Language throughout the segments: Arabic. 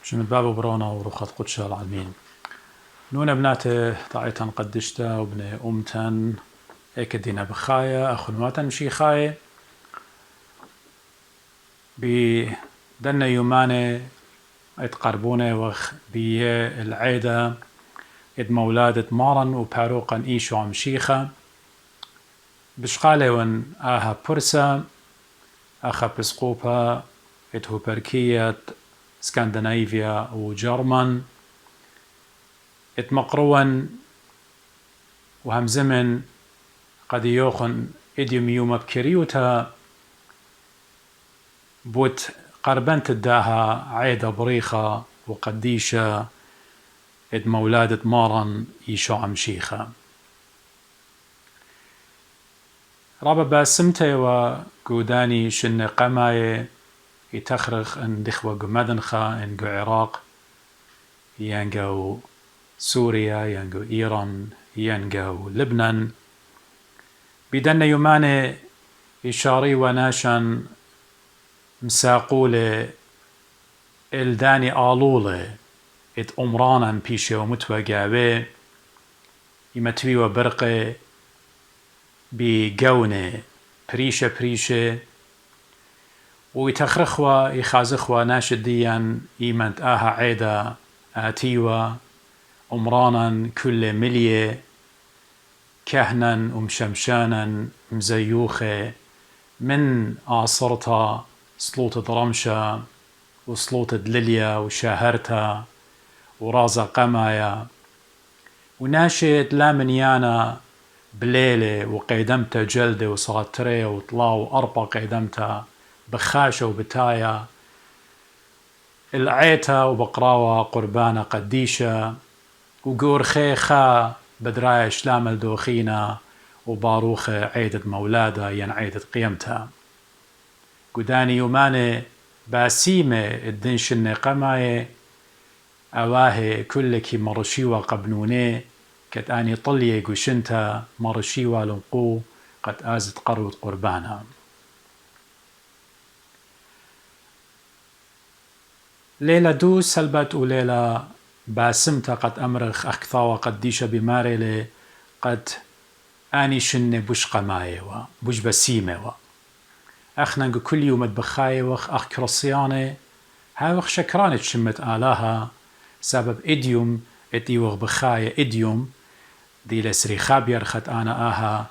شمت بابو برونا وروخات قدشة العالمين نونا بناته طاعتن قدشتا وبن أمتن ايك دينا بخايا أخنواتن شيخايا بدنا يوماني اتقربونه وخ بيه العيدة اد مولادة مارن وباروقا ايشو عم شيخة بشقالي ون آها برسا أخا بسقوبها اد هوبركية سكندنافيا وجرمن ات مقرون وهم زمن قد يوخن اديوم يوم بكريوتا بوت قربنت الداها عيدة بريخة وقديشة اد مولادة مارن يشو عم شيخة رابا باسمتي وقوداني شن قماي يتخرخ ان دخوة قمدنخا ان قو عراق ينقو سوريا ينقو إيران ينقو لبنان بدنا يوماني إشاري وناشن مساقولة الداني آلولة ات أمرانا بيشي ومتوقعبه يمتوي وبرقه بقونة بريشة ويتخرخوا يخازخوا ناشديا يمنت آها عيدا آتيوا أمرانا كل مليه كهنا ومشمشانا مزيوخة من عصرتا سلوطة رمشة وسلوطة ليليا وشاهرتا ورازا قمايا وناشد لامنيانا بليلة وقيدمتا جلدة وصغترية وطلاو أربع قيدمتا بخاشة وبتايا العيتا وبقراوة قربانة قديشة وقور خيخا بدراية شلام الدوخينا وباروخة عيدة مولادة ين عيدة قيمتها قداني يوماني باسيمة الدنشن قماي أواهي كلكي مرشيوة قبنوني كتاني طلية قشنتا مرشيوة لنقو قد آزت قروت قربانا ليلة دو سلبت وليلة باسمتا قد أمرخ أكثاوة قديشة بماريلي قد آني شن بوش قمايوا بوش بسيموا أخنا كل يوم اتبخاي وخ أخ كرسياني هاوخ شكرانت شمت آلاها سبب إديوم اتيوغ بخايا إديوم دي لسريخاب يرخت أنا آها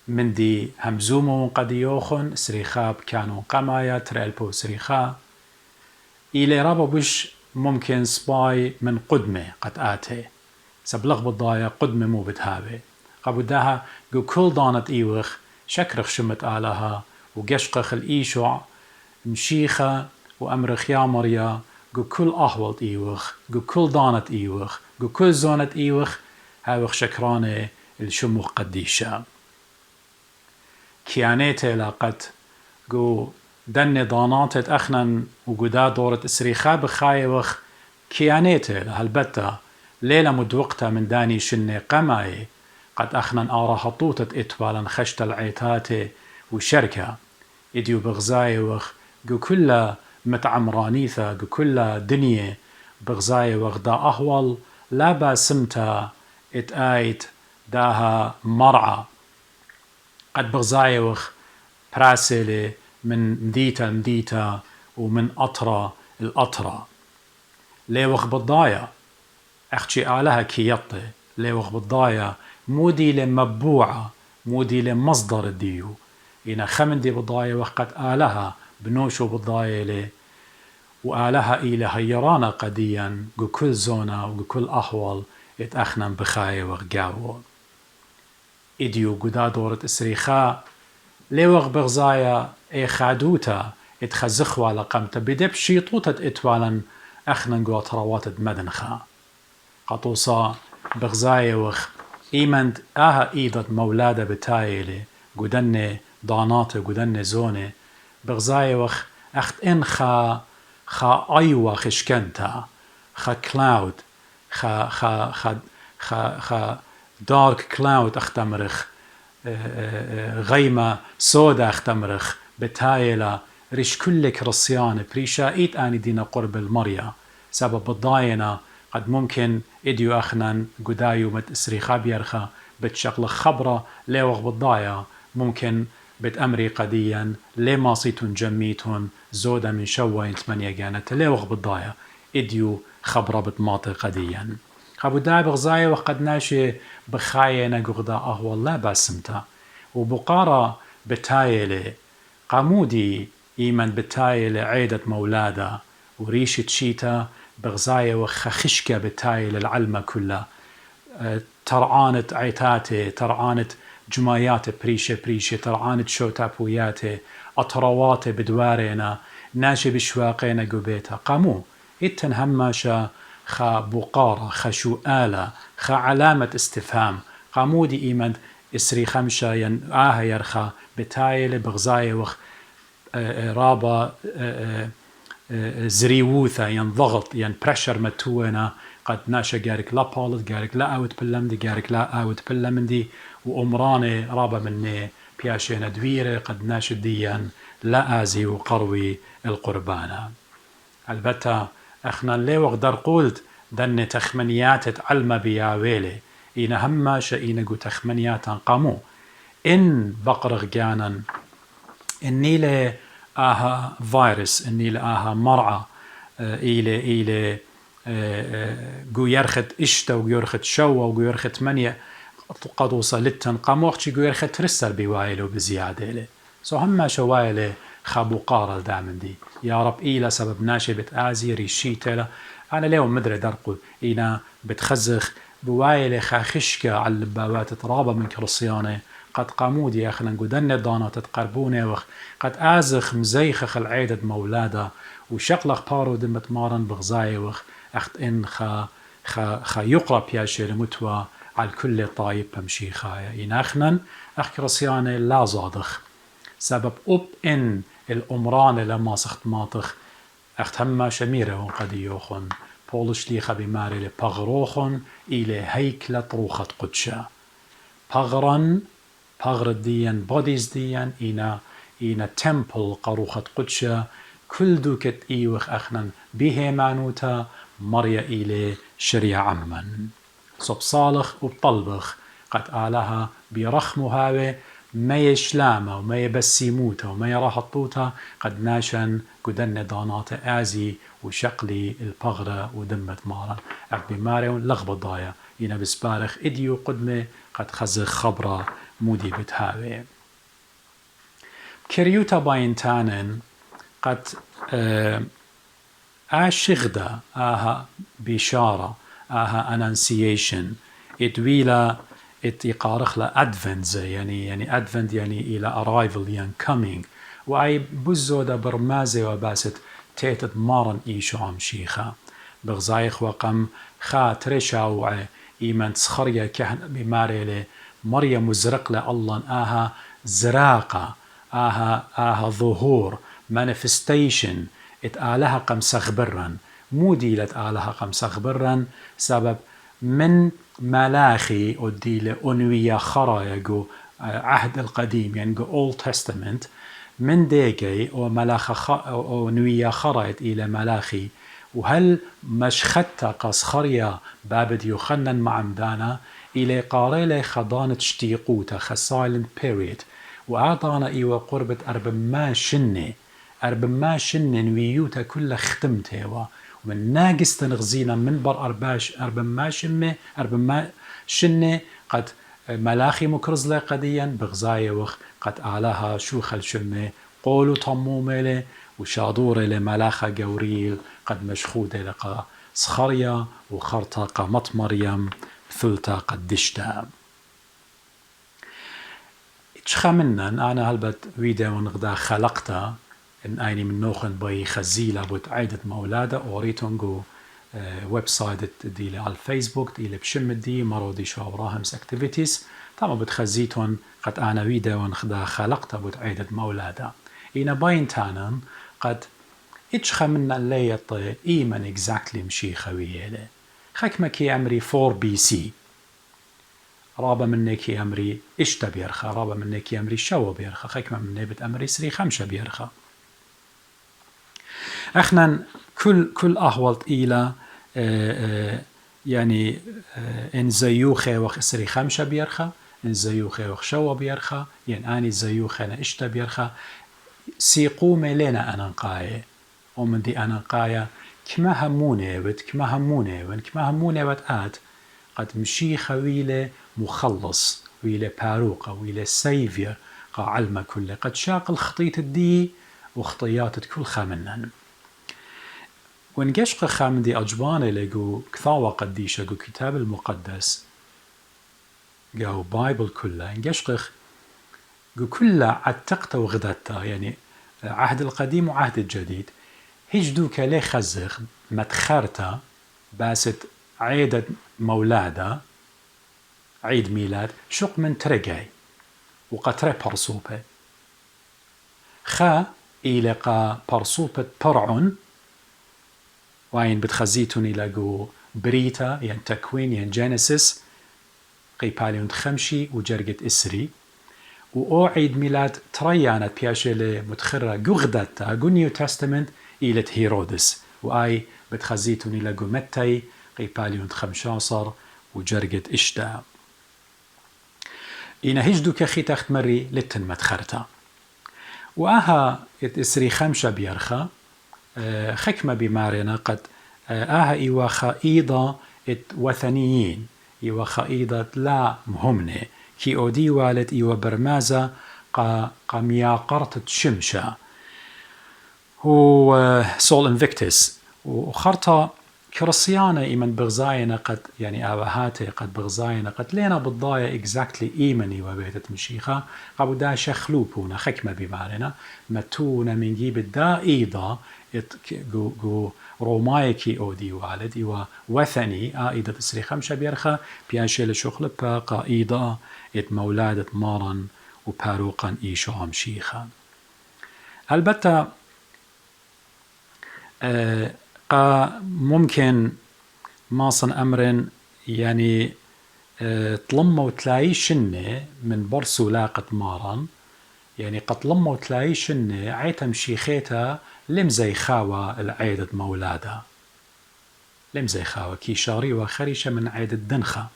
من دي همزومو قد يوخن سريخاب كانوا قمايا ترالبو سريخا إلي رابو بوش ممكن سباي من قدمه قد آتي سبلغ بالضايا قدمه مو بتهابي قبوداها جو كل دانت إيوخ شكرخ شمت آلها وقشقخ الإيشوع مشيخة وأمرخ يا مريا جو كل أهولت إيوخ جو كل دانت إيوخ جو كل زونت إيوخ هاوخ شكراني الشموخ قديشة كيانيتي لاقت جو دني ضاناتت أخنن وقدا دورة إسريخا بخايوخ كيانيتي هالبتا ليلة مدوقتا من داني شني قماي قد أخنن آرا هطوتت إتوالا خشت العيتاتي وشركة إديو بغزايوخ جو كلا متعمرانيثا جو كلا دنيا بغزايوخ دا أهول لا باسمتا إتآيت داها مرعى قد بغزايوخ براسلي من مديتا ومن أطرة الأطرة ليوخ بالضايا أختشي آلها كيطي ليوخ بالضايا مودي لمبوعة مودي لمصدر الديو إنا خمن دي بالضايا وقد آلها بنوشو بالضايا لي وآلها إلى هيرانا قديا جو كل زونة وجو كل أحوال اتأخنن بخايا وغقاو إديو قدا دورة إسريخا ليوغ بغزايا اي خادوتا اتخزخوا لقمتا بدب شيطوتا اتوالا اخنن قوة ترواتد مدنخا قطوصا بغزايا وخ ايمند اها ايضت مولادة بتايلي قدني ضاناتي قدني زوني بغزايا وخ اخت ان خا ايوا خشكنتا خا كلاود خا دارك كلاود اختمرخ غيمة سودا اختمرخ بتايلا ريش كلك رصيانة بريشا ايت اني دينا قرب المريا سبب الضاينة قد ممكن إديو أخنان قدايو مت إسريخا بيرخا بتشغل خبرة ليوغ بالضايا ممكن بتأمري قديا لما صيتون جميتون زودا من شوين ثمانية جانت ليوغ بالضايا إديو خبرة بتماطي قديا خبو داي بغزايا وقد ناشي بخايا نقغدا أهو الله باسمتا وبقارة بتايلي قامودي إيمن بتايلي عيدة مولادا وريشة شيتا بغزايا وخخشكة بتايلي العلمة كلها ترعانة عيتاتي ترعانة جماياتي بريشة ترعانة شوتابوياتي أطرواتي بدوارينا ناشي بشواقينا قبيتا قامو إتن هماشا خا بقارة خا شؤالة خا علامة استفهام قامودي إيمن إسري خمشة ين يرخا بتايل بغزاية وخ رابا زريوثة ين ضغط ين بريشر متونا قد ناشا جارك لا بالت جارك لا اوت بلمدي جارك لا اوت بلمدي وأمراني رابا مني بياشينا دويرة قد ناشا ديان لا آزي وقروي القربانة البته اخنا لي وقدر قلت دن تخمنيات علم بياويلي إن هما شئين قو تخمنيات قامو إن بقرغ جانا إني لي آها فيروس إني لي آها مرعى إلي قو يرخد إشتا وقو يرخد شوا وقو يرخد منيا قد وصلتن قامو أختي قو يرخد ترسل بوايلو بزيادة لي سو هما شوايلي خابو قارل دامن دي يا رب إيلا سبب ناشي بتآزي ريشيتلا أنا اليوم مدري درقو إينا بتخزخ بوايلي خاخشكة على الباوات ترابة من كرسياني قد قامودي أخنا قدن دانا تتقربوني وخ قد آزخ مزيخخ العيدة مولادة وشقلق بارو دمت مارن بغزاي وخ أخت إن خا يقرب ياشي لمتوى على كل طايب بمشي خايا إينا أخنا أخ كرسياني لا زادخ سبب أب إن الأمران لما سخت ماطخ أخت هما شميرة قد يوخن بولش ليخا بماري لبغروخن إلى هيكلة روخة قدشة بغرن بغر ديان بوديز ديان إنا تمبل قروخة قدشة كل دوكت إيوخ أخنا به معنوتا مريا إلى شريع عمن صب صالخ وبطلبخ قد آلها برخمو هاوي ما يشلامه وما يبسيموته وما يراحطوته قد ناشن قدن دانات آزي وشقلي البغرة ودمت مارا أخبي ماريون لغبط ضايا إنا بسبارخ إديو قدمي قد خزخ خبرة مودي بتهاوي كريوتا باينتانن قد آشغدا آها بشارة آها أنانسيشن إدويلا يقارخ له أدفنت يعني أدفنت يعني إلى أرايفل يعني كومينج وأي بزودة برمازي وباست تيتد مارن إيشو عم شيخا بغزايخ وقم خا تريشاوعي إيمان تسخريا كهن بماريلي مريم مزرق له الله آها زراقة آها ظهور manifestation اتآلها قم سخبرا مودي لتآلها قم سخبرا سبب من ملاخي ودي لأنوية خرا يقو عهد القديم يعني Old Testament من ديكي أو ملاخ أو نوية خرا إلى ملاخي وهل مشختا قصخريا بابد يخنن مع مدانا إلى قاريلي خضانة شتيقوتا خسايلنت بيريد وأعطانا إيوة قربة أرب ما شنة نويوتا كلها ختمتها ومن ناقص تنغزينا من بر أرب ما شنة قد ملاخي مكرزلة قديا بغزاية وخ قد آلها شوخ الشمة قولوا طمومة وشادورة لملاخة قوريل قد مشخودة لقى صخريا وخرطة قامت مريم ثلتا قد دشتا اتشخمنا أنا هلبت فيديو نغدا خلقتا إن أيني من نوخن باي خزيلة بوت عيدة مولادة أوريتونجو ويب سايت دي على الفيسبوك دي بشم دي مرودي شو براهمس اكتيفيتيز طبعا بتخزيتون قد أنا فيديو نخدا خلقتا بوت عيدة مولادة إنا باين تانن قد اتشخمنا اللي يطي إيمن اكزاكتلي مشي خويلة خكما كي أمري 4 BC رابا منكي أمري إشتا بيرخا رابا منكي أمري شوا بيرخا خكما مني بت أمري سري 5 بيرخا اخنا كل اهولت إلى يعني ان زيوخي وخ سري خمشة بيرخا ان زيوخي وخ شوا بيرخا يعني اني زيوخي انا اشتا بيرخا سيقومي لنا انا نقاية ومن دي انا نقاية كما هموني بت كما هموني ون كما هموني بت قد مشي خويلة مخلص ويلة باروقة ويلة سيفير قا علمة كله قد شاق الخطيط الدي وخطيات كل خامنن ونقشق خامن دي أجباني لقو كثاوة قديشة قو كتاب المقدس قو بايبل كله نقشق قو كله عتقته وغدته يعني عهد القديم وعهد الجديد هجدو كلي خزخ متخرته باست عيدة مولادة عيد ميلاد شق من ترقاي وقتري برصوبة خا إيلقى برصوبة برعن وين بتخزيتون يلاقوا بريتا يعني تكوين يعني جينيسيس قيباليون خمشي وجرقة إسري و عيد ميلاد تريانت بياشيلي متخرة قغدتا قو نيو تستمنت إيلة هيرودس وآي بتخزيتون يلاقوا متى قيباليون خمشاصر وجرقة إشتا إنا هجدو كخي تخت مري لتن متخرتا وآها إسري خمشة بيرخا خكمة بمارنا قد آها إيوا خائضة وثنيين إيوا خائضة لا مهمنة كي أودي والد إيوا برمازة قمياقرت شمشة هو سول انفكتس وخرطة كرسيانة إيمن بغزاينا قد يعني آبهاتي قد بغزاينا قد لينا بالضايا exactly إيمني وبيتت مشيخة قابو دا شخلوبونا خكمة بمارنا متونا من جيب الدا إيضا جو رومايكي أودي والد إيوا وثني إيضا تسري خمشة بيرخة بيانشيل شخل باقا إيضا مولادة مارن وباروقا إيشو أمشيخة البته ممكن ماصن أمر يعني تلمه وتلاقي شنة من برسو لاقة مارن يعني قد لمه وتلاقي شنة عيتا مشيخيتا لم زي خاوة العيدة مولادة لم زي خاوة كي شاري وخريشة من عيدة دنخة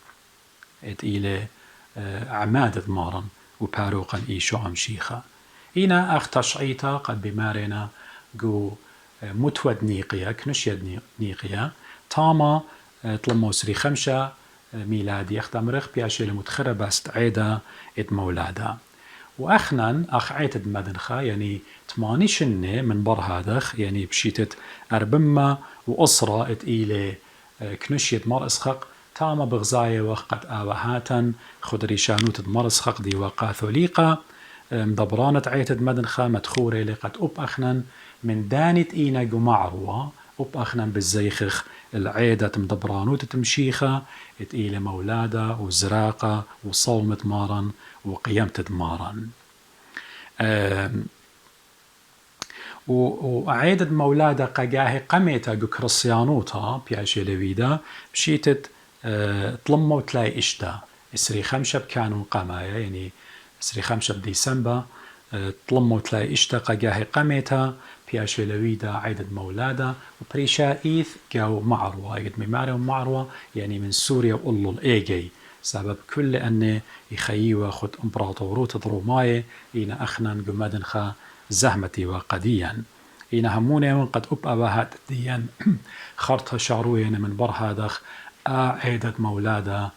إلى عمادة مارن وباروقا إيشو أمشيخة إنا أخ تشعيتا قد بمارنا قو متود نيقيا كنشيد نيقيا تاما تلمو سري خمشة ميلادي اختمرخ بياشي المتخرة بست عيدا ات مولادا واخنا اخ عيتد مدنخا يعني تماني شنة من بر هادخ يعني بشيتت اربما واسرة ات ايلي كنشيد مر اسخق تاما بغزايا وقت آوهاتا خدري شانوت مر اسخق دي وقاثوليقا مدبرانة عيتد مدنخا مدخوري لقد أب أخنا من دانت إينا جمعروة أب أخنا بالزيخخ العيدة مدبرانوت تمشيخة إلى مولادة وزراقة وصومة مارن وقيمة مارن وعيدة مولادة قجاه قميتا جو كرسيانوتا بياشي لويدا بشيتت تلمو تلاي إشتا إسري خمشة بكانون قمايا يعني سري خمسة بديسمبر تلمو تلاي اشتاق جاهي قميتا بياشي لويدا عيدة مولادة وبريشا إيث جاو معروة عيد مماري ومعروة يعني من سوريا وقلو الإيجي سبب كل أن يخيوا خد إمبراطوروت روماي إينا أخنا جمدنخا زهمتي وقديا إينا هموني من قد أب أباهات ديا خرطها شعروين من برهادخ عيدة مولادة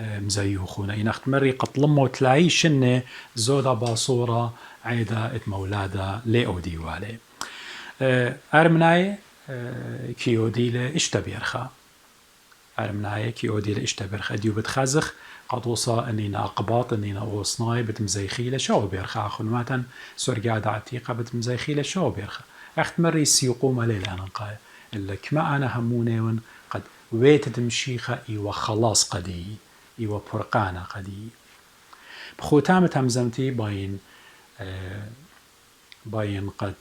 مزيوخونا إنخت مري قطلمو تلاقي شنة زودا باصورة عيدا اتمولادا لأودي والي أرمناي كيودي لإشتبيرخا أرمناي كيودي لإشتبيرخا ديو بتخزخ قطوصا أنينا أقباط أنينا أوصناي بتمزيخي لشو بيرخا أخو ماتن سورقادة عتيقة بتمزيخي لشو بيرخا أخت مري سيقوم ليلة أنقاي إلا كما أنا همونيون قد ويتت مشيخة إيوا خلاص قدي إيوا برقانا قدي بخوتامة همزمتي باين قد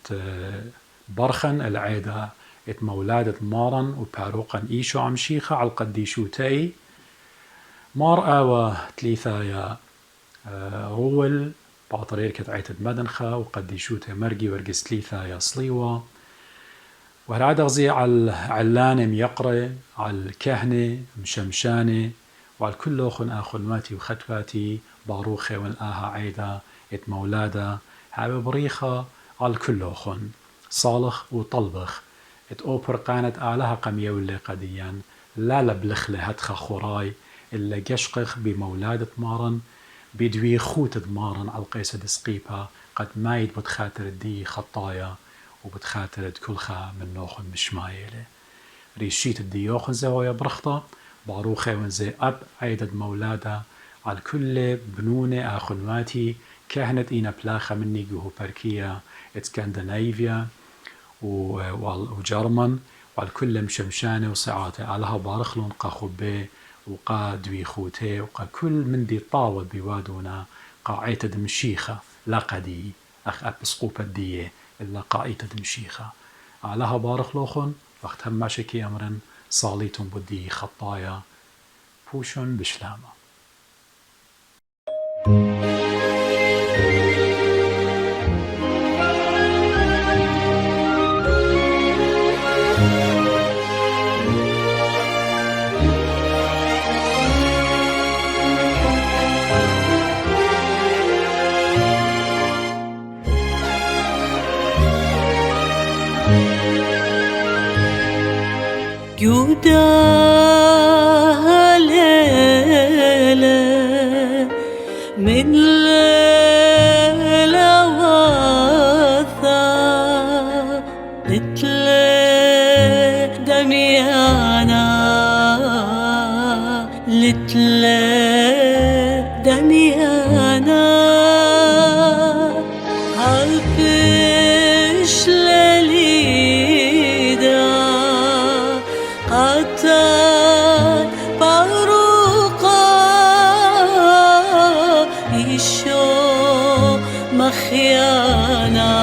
برخن العيدة ات مولادة مارن وباروقا إيشو عمشيخة على القديشوتي مار آوا تليثايا رول باطرير كت عيتد مدنخة وقديشوتي مرقي ورقس تليثايا صليوة وهذا غزي على العلانة ميقرة، على الكهنة مشمشانة، وعلى كل أخن آخنواتي وختواتي باروخة ونقاها عيدا ات مولادا هاي بريخة على كل أخن صالخ وطلبخ ات أوبر قانت آلها قمية واللي قديا لا لبلخلة هتخا خراي إلا قشقخ بمولادة مارن بدوي خوت دمارن على القيسة دسقيبها قد مايد بتخاتر دي خطايا وبتخاتر كلخا من نوخن مشمايلة ريشيت الديوخن زوايا برخطة باروخة ونزي أب عيدد مولادا على كل بنونة آخنواتي كهنة إينا بلاخة مني جوه بركية اسكندنافيا وجرمن وعلى كل مشمشانة وصعاتي علىها بارخلون قا خبي وقا دوي خوتي وقا كل من دي طاود بوادونا قا عيتد مشيخة لا قدي أخ أبسقوب الدية إلا قا عيتد مشيخة علىها بارخلوخن وقت هم ماشكي أمرن صاليتم بدي خطايا بوشن بشلامة جودا ليلة من ليلة وثا لتلي دميانا لتلي دميانا عالفش لليدا قتل باروقا إيشو مخيانا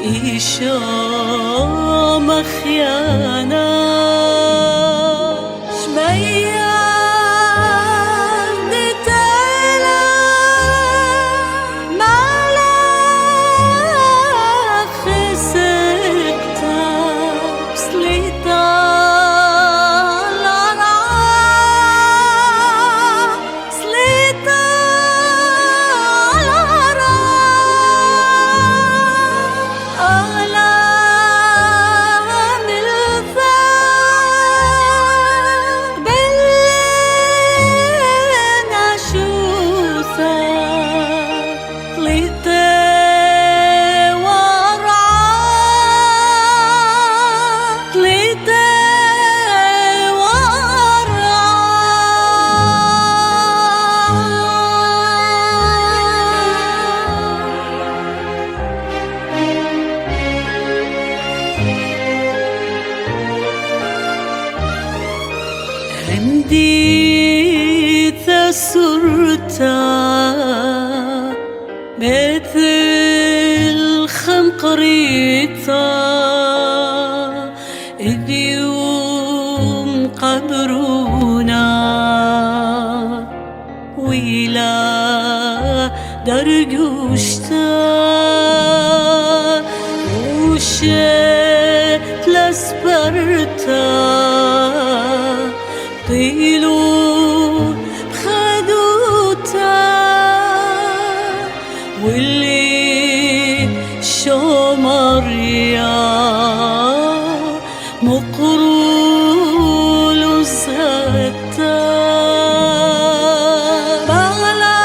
إيشو مخيانا شمية دتلا مالك خسقتا بسليتا لارا سليتا لارا أغلى من الثوب بلنا شوسا طليتي ورعا طليتي عندي تسرتا مثل خمقريتا إذ يوم قبرونا ويلا درجوشتا وشت لسبرتا طيلو خدوتا واللي شو مريا مقرول ستا بغلا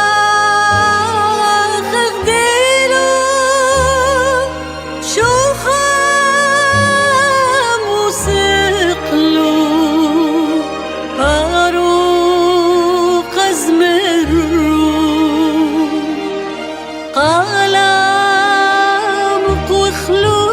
خديلو شو خام وسقلو باروق أزمرو قلمك وخلو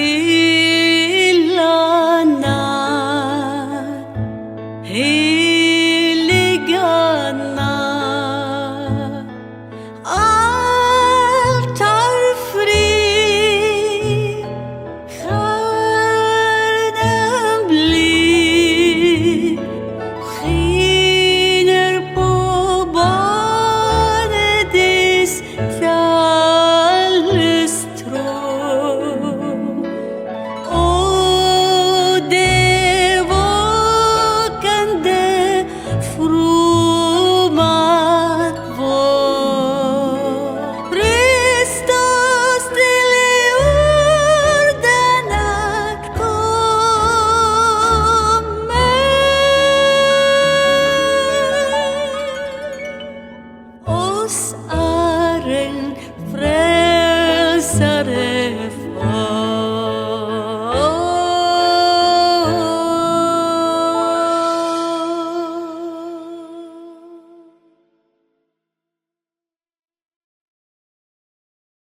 حبيبي